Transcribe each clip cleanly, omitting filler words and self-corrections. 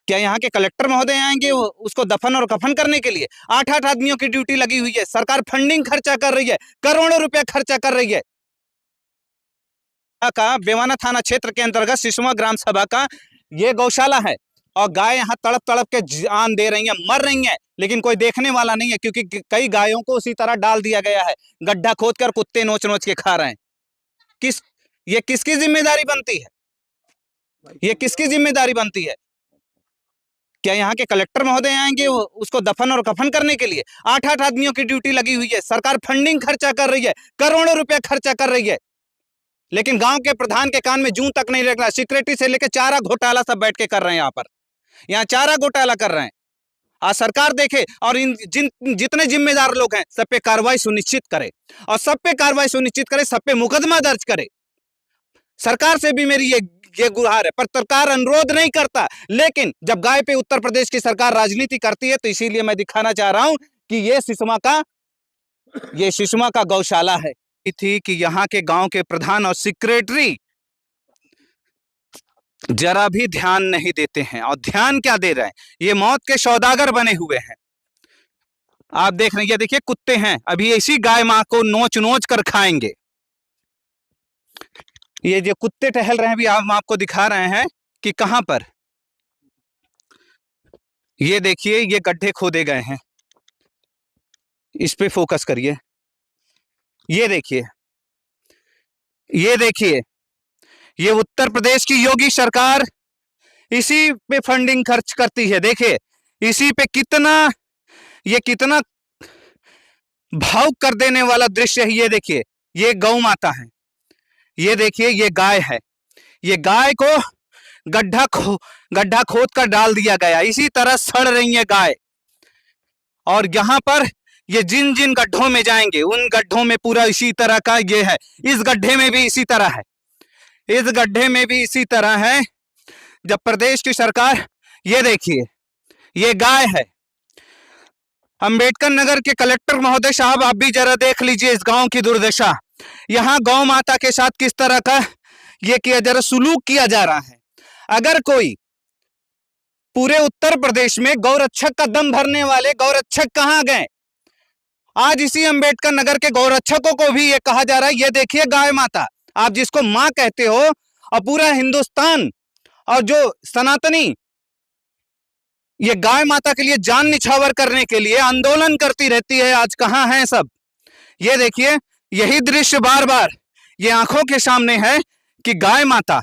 क्या यहाँ के कलेक्टर महोदय आएंगे उसको दफन और कफन करने के लिए? 8-8 आदमियों की ड्यूटी लगी हुई है, सरकार फंडिंग खर्चा कर रही है, करोड़ों रुपया खर्चा कर रही है। का बेवाना थाना क्षेत्र के अंतर्गत सिसवा ग्राम सभा का ये गौशाला है और गाय यहाँ तड़प तड़प के जान दे रही हैं, मर रही हैं, लेकिन कोई देखने वाला नहीं है क्योंकि कई गायों को उसी तरह डाल दिया गया है, गड्ढा खोदकर कुत्ते नोच नोच के खा रहे हैं। ये किसकी जिम्मेदारी बनती है? ये किसकी जिम्मेदारी बनती है? क्या यहाँ के कलेक्टर महोदय आएंगे उसको दफन और कफन करने के लिए? 8-8 आदमियों की ड्यूटी लगी हुई है, सरकार फंडिंग खर्चा कर रही है, करोड़ों रुपया खर्चा कर रही है, लेकिन गांव के प्रधान के कान में जूं तक नहीं लग रहा। सिक्योरिटी से लेकर चारा घोटाला सब बैठ के कर रहे हैं, यहाँ चारा घोटाला कर रहे हैं। आज सरकार देखे और जितने जिम्मेदार लोग हैं सब पे कार्रवाई सुनिश्चित करे और सब पे कार्रवाई सुनिश्चित करे, सब पे मुकदमा दर्ज करे। सरकार से भी मेरी ये गुहार है, पर सरकार अनुरोध नहीं करता। लेकिन जब गाय पे उत्तर प्रदेश की सरकार राजनीति करती है तो इसीलिए मैं दिखाना चाह रहा हूं कि ये सिसवा का गौशाला है। थी कि यहाँ के गांव के प्रधान और सेक्रेटरी जरा भी ध्यान नहीं देते हैं, और ध्यान क्या दे रहे हैं, ये मौत के सौदागर बने हुए हैं। आप देख रहे हैं, ये देखिए कुत्ते हैं, अभी इसी गाय मां को नोच नोच कर खाएंगे। ये जो कुत्ते टहल रहे हैं भी हम आपको दिखा रहे हैं कि कहां पर, ये देखिए ये गड्ढे खोदे गए हैं, इस पे फोकस करिए। ये देखिए ये उत्तर प्रदेश की योगी सरकार इसी पे फंडिंग खर्च करती है। देखिए इसी पे कितना भावुक कर देने वाला दृश्य है। ये देखिए ये गौ माता है, ये देखिए ये गाय है, ये गाय को गड्ढा खोद कर डाल दिया गया, इसी तरह सड़ रही है गाय। और यहाँ पर ये जिन जिन गड्ढों में जाएंगे उन गड्ढों में पूरा इसी तरह का ये है। इस गड्ढे में भी इसी तरह है, इस गड्ढे में भी इसी तरह है। जब प्रदेश की सरकार, ये देखिए ये गाय है। अंबेडकर नगर के कलेक्टर महोदय साहब आप भी जरा देख लीजिए इस गांव की दुर्दशा। यहाँ गौ माता के साथ किस तरह का ये किया जा रहा, सुलूक किया जा रहा है। अगर कोई पूरे उत्तर प्रदेश में गौरक्षक का दम भरने वाले गौरक्षक कहाँ गए? आज इसी अंबेडकर नगर के गौरक्षकों को भी ये कहा जा रहा है, ये देखिए गाय माता, आप जिसको मां कहते हो, और पूरा हिंदुस्तान और जो सनातनी ये गाय माता के लिए जान निछावर करने के लिए आंदोलन करती रहती है, आज कहां है सब? ये देखिए यही दृश्य बार बार ये आंखों के सामने है कि गाय माता,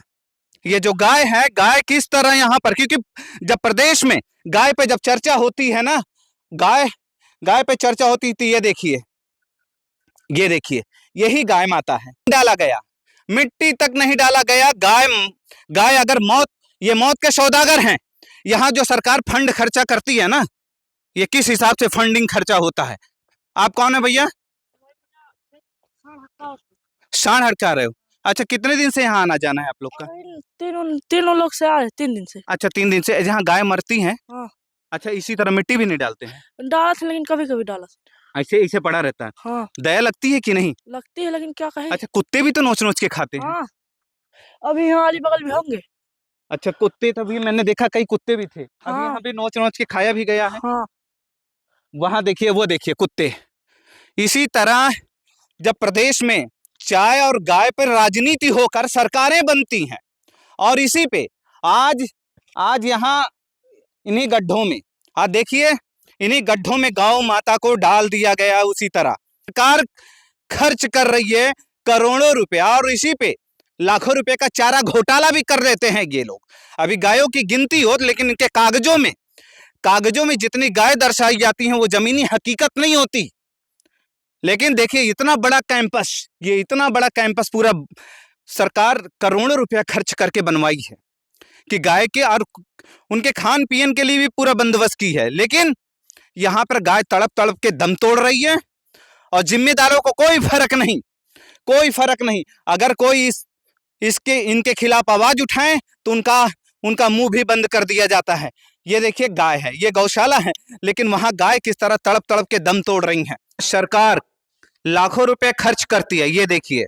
ये जो गाय है, गाय किस तरह यहाँ पर, क्योंकि जब प्रदेश में गाय पे जब चर्चा होती है ना, गाय पे चर्चा होती थी। ये देखिए यही गाय माता है। डाला गया, मिट्टी तक नहीं डाला गया। गाय अगर ये मौत के सौदागर हैं। यहाँ जो सरकार फंड खर्चा करती है ना, ये किस हिसाब से फंडिंग खर्चा होता है? आप कौन है भैया? शान हड़का रहे हो? अच्छा, कितने दिन से यहाँ आना जाना है आप लोग का? तीनों लोग से आ रहे, 3 दिन से। अच्छा, 3 दिन से जहाँ गाय मरती हैं। हाँ। अच्छा, इसी तरह मिट्टी भी नहीं डालते हैं? डाला था लेकिन कभी कभी डाला। ऐसे पड़ा रहता है। हाँ। दया लगती है कि नहीं? लगती है, लेकिन क्या कहे। अच्छा, कुत्ते भी तो नोच नोच के खाते हैं। हाँ। अभी यहाँ अली बगल भी होंगे। अच्छा, कुत्ते तभी मैंने देखा, कई कुत्ते भी थे। हाँ। अभी यहाँ पे नोच नोच के खाया भी गया है। हाँ। वहां देखिए, वो देखिए कुत्ते। इसी तरह जब प्रदेश में चाय और गाय पर राजनीति होकर सरकारें बनती हैं, और इसी पे आज यहाँ इन्हीं गड्ढों में, आज देखिए इन्हीं गड्ढों में गौ माता को डाल दिया गया। उसी तरह सरकार खर्च कर रही है करोड़ों रुपया, और इसी पे लाखों रुपए का चारा घोटाला भी कर देते हैं ये लोग। अभी गायों की गिनती हो, लेकिन इनके कागजों में जितनी गाय दर्शाई जाती हैं वो जमीनी हकीकत नहीं होती। लेकिन देखिए इतना बड़ा कैंपस पूरा सरकार करोड़ों रुपया खर्च करके बनवाई है कि गाय के और उनके खान पीन के लिए भी पूरा बंदोबस्त की है। लेकिन यहाँ पर गाय तड़प तड़प के दम तोड़ रही है, और जिम्मेदारों को कोई फर्क नहीं। अगर कोई इनके खिलाफ आवाज उठाए तो उनका मुंह भी बंद कर दिया जाता है। ये देखिए गाय है, ये गौशाला है, लेकिन वहां गाय किस तरह तड़प तड़प के दम तोड़ रही हैं। सरकार लाखों रुपए खर्च करती है। ये देखिए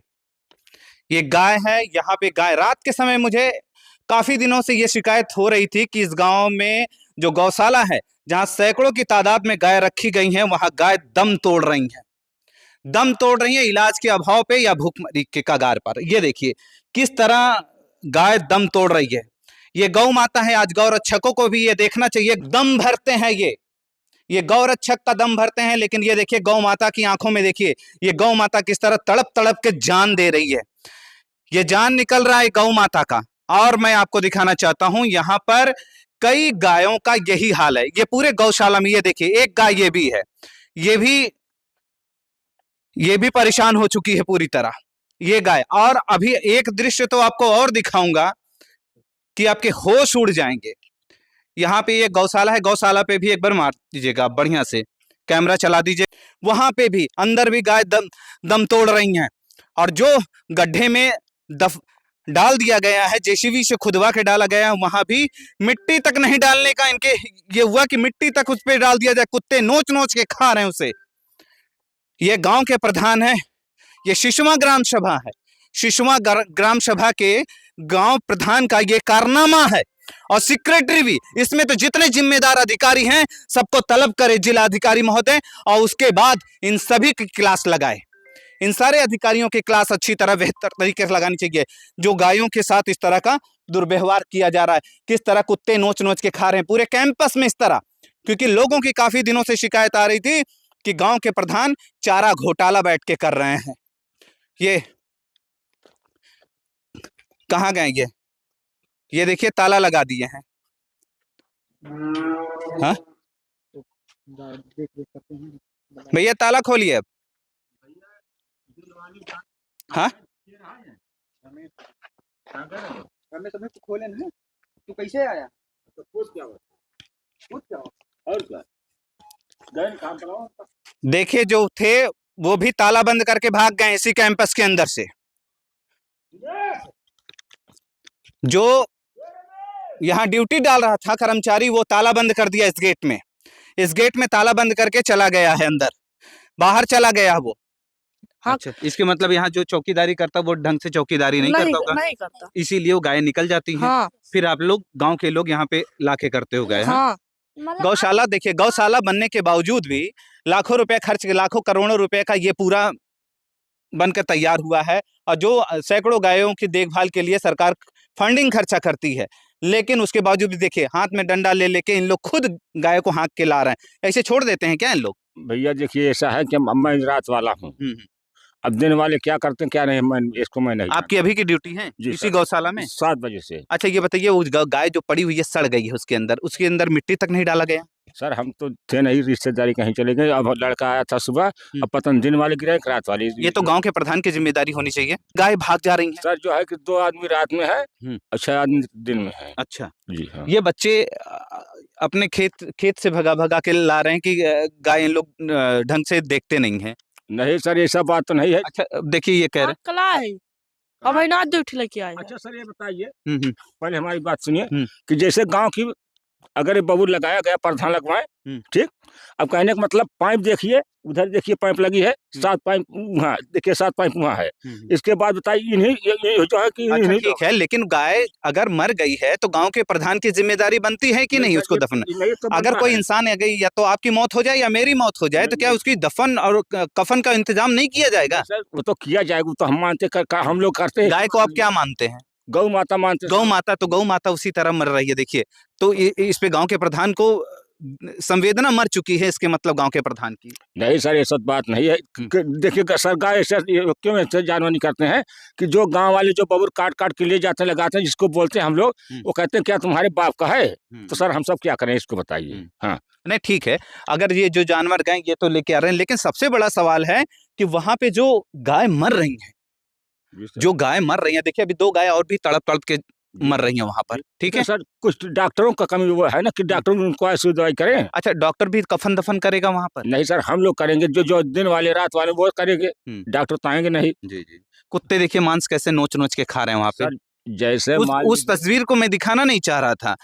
ये गाय है, यहाँ पे गाय रात के समय मुझे काफी दिनों से ये शिकायत हो रही थी कि इस गांव में जो गौशाला है, जहां सैकड़ों की तादाद में गाय रखी गई हैं, वहां गाय दम तोड़ रही हैं, दम तोड़ रही हैं इलाज के अभाव पे या भूखमरी के कगार पर। ये देखिए किस तरह गाय दम तोड़ रही है। ये गौ माता है, आज गौ रक्षकों को भी ये देखना चाहिए। दम भरते हैं ये गौ रक्षक का दम भरते हैं, लेकिन ये देखिए गौ माता की आंखों में देखिए ये गौ माता किस तरह तड़प तड़प के जान दे रही है। ये जान निकल रहा है गौ माता का। और मैं आपको दिखाना चाहता हूं, यहां पर कई गायों का यही हाल है। ये पूरे गौशाला में ये देखिए एक गाय ये भी है, ये भी परेशान हो चुकी है पूरी तरह ये गाय। और अभी एक दृश्य तो आपको और दिखाऊंगा कि आपके होश उड़ जाएंगे। यहाँ पे ये गौशाला है, गौशाला पे भी एक बार मार दीजिएगा बढ़िया से, कैमरा चला दीजिए। वहां पे भी अंदर भी गाय दम तोड़ रही हैं। और जो गड्ढे में डाल दिया गया है, जेसीबी से खुदवा के डाला गया है, वहां भी मिट्टी तक नहीं डालने का इनके ये हुआ कि मिट्टी तक उस पर डाल दिया जाए। कुत्ते नोच नोच के खा रहे हैं उसे। ये गांव के प्रधान है, ये शिशुमा ग्राम सभा है, शिशुमा ग्राम सभा के गांव प्रधान का ये कारनामा है। और सेक्रेटरी भी, इसमें तो जितने जिम्मेदार अधिकारी हैं सबको तलब करे जिला अधिकारी महोदय, और उसके बाद इन सभी की क्लास लगाए। इन सारे अधिकारियों की क्लास अच्छी तरह बेहतर तरीके से लगानी चाहिए। जो गायों के साथ इस तरह का दुर्व्यवहार किया जा रहा है, किस तरह कुत्ते नोच नोच के खा रहे हैं पूरे कैंपस में इस तरह। क्योंकि लोगों की काफी दिनों से शिकायत आ रही थी कि गांव के प्रधान चारा घोटाला बैठ के कर रहे हैं। ये कहाँ गए ये देखिए ताला लगा दिए हैं। हाँ भैया ताला खोलिए अब। हाँ खोले ना, तू कैसे आया? देखिए जो थे वो भी ताला बंद करके भाग गए इसी कैंपस के अंदर से। जो यहाँ ड्यूटी डाल रहा था कर्मचारी, वो ताला बंद कर दिया इस गेट में ताला बंद करके चला गया है अंदर, बाहर चला गया वो। हाँ। अच्छा, इसके मतलब यहाँ जो चौकीदारी करता वो ढंग से चौकीदारी नहीं करता होगा, नहीं करता, इसीलिए वो गाय निकल जाती हैं। हाँ। फिर आप लोग गांव के लोग यहाँ पे लाके करते हो गए। हाँ। गौशाला देखिए, गौशाला बनने के बावजूद भी लाखों रुपए खर्च, लाखों करोड़ों रुपए का ये पूरा बनकर तैयार हुआ है। और जो सैकड़ों गायों की देखभाल के लिए सरकार फंडिंग खर्चा करती है, लेकिन उसके बावजूद भी देखिए हाथ में डंडा ले लेके इन लोग खुद गाय को हाँक के ला रहे हैं। ऐसे छोड़ देते हैं क्या इन लोग? भैया देखिए ऐसा है कि मैं रात वाला हूँ, अब दिन वाले क्या करते हैं क्या नहीं, मैं नहीं। आपकी अभी की ड्यूटी है इसी गौशाला में 7 बजे से? अच्छा ये बताइए, वो गाय जो पड़ी हुई है सड़ गई है, उसके अंदर मिट्टी तक नहीं डाला गया? सर हम तो थे नहीं, रिश्तेदारी कहीं चले गए। अब लड़का आया था सुबह, अब पता नहीं दिन वाले गिराए रात वाले। ये तो गांव के प्रधान की जिम्मेदारी होनी चाहिए। गाय भाग जा रही है सर, जो है कि 2 आदमी रात में है, 6 आदमी दिन में है। अच्छा जी हाँ। ये बच्चे अपने खेत से भगा के ला रहे हैं कि गाय इन लोग ढंग से देखते नहीं है? नहीं सर, ऐसा बात तो नहीं है। अच्छा देखिए ये कह रहे कला है, अब ना ड्यूटी लेके आए। अच्छा सर ये बताइए, पहले हमारी बात सुनिए कि जैसे गांव की अगर ये बबूर लगाया गया, प्रधान लगवाए, ठीक। अब कहने का मतलब पाइप देखिए, उधर देखिए पाइप लगी है, 7 पाइप वहाँ देखिए, 7 पाइप वहाँ है। इसके बाद बताइए इन्हीं जो है कि अच्छा, ठीक है, लेकिन गाय अगर मर गई है तो गांव के प्रधान की जिम्मेदारी बनती है कि नहीं उसको दफन? अगर कोई इंसान आ गई, या तो आपकी मौत हो जाए या मेरी मौत हो जाए, तो क्या उसकी दफन और कफन का इंतजाम नहीं किया जाएगा? वो तो किया जाएगा, तो हम मानते, हम लोग करते हैं। गाय को आप क्या मानते हैं? गौ माता मानते। गौ माता, तो गौ माता उसी तरह मर रही है। देखिए तो इस पे गांव के प्रधान को संवेदना मर चुकी है, इसके मतलब गांव के प्रधान की। नहीं सर ऐसा बात नहीं है। देखिए सर, गाय ऐसे क्यों ऐसे जानवर करते हैं कि जो गांव वाले जो बबूर काट काट के ले जाते हैं, लगाते हैं, जिसको बोलते हैं हम लोग, वो कहते हैं क्या तुम्हारे बाप का है? तो सर हम सब क्या करें इसको बताइए। हाँ नहीं ठीक है, अगर ये जो जानवर गाय ये तो लेके आ रहे हैं, लेकिन सबसे बड़ा सवाल है कि वहां पे जो गाय मर रही है, देखिए अभी 2 गाय और भी तड़प तड़प के मर रही हैं वहां पर, ठीक है सर। कुछ डॉक्टरों का कमी वो है ना कि डॉक्टर उनको ऐसी दवाई करें। अच्छा, डॉक्टर भी कफन दफन करेगा वहां पर? नहीं सर, हम लोग करेंगे, जो दिन वाले रात वाले वो करेंगे, डॉक्टर तो आएंगे नहीं। जी। कुत्ते देखिए मांस कैसे नोच नोच के खा रहे हैं वहां पे। जैसे उस तस्वीर को मैं दिखाना नहीं चाह रहा था,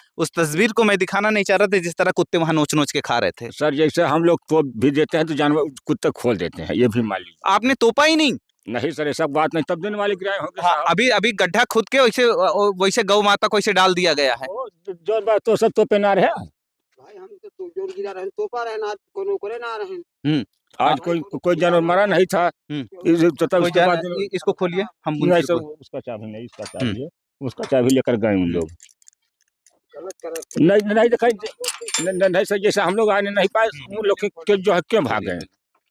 जिस तरह कुत्ते वहां नोच नोच के खा रहे थे। सर जैसे हम लोग तो भी देते हैं तो जानवर कुत्ते खोल देते हैं, ये भी मान लीजिए। आपने तोपा ही नहीं? नहीं सर ऐसा बात नहीं, तब दिन वाले गिराए होंगे हाँ, साहब। अभी गड्ढा खुद के वैसे गौ माता को ऐसे डाल दिया गया है। ओ, जो बात तो सब तो पे ना रहे। भाई हम तो जोर गिरा रहे तो पा रहे ना कोनो करे ना रहे। आज कोई जानवर मरा नहीं था। तब उसके बाद इसको खोलिए, हम नहीं सर, उसका चाबी नहीं, इसका चाबी है, उसका चाबी लेकर गए उन लोग। नहीं नहीं दिखाई नहीं सर, जैसे हम लोग आने नहीं पाए, उन लोग के जो है क्यों भाग गए।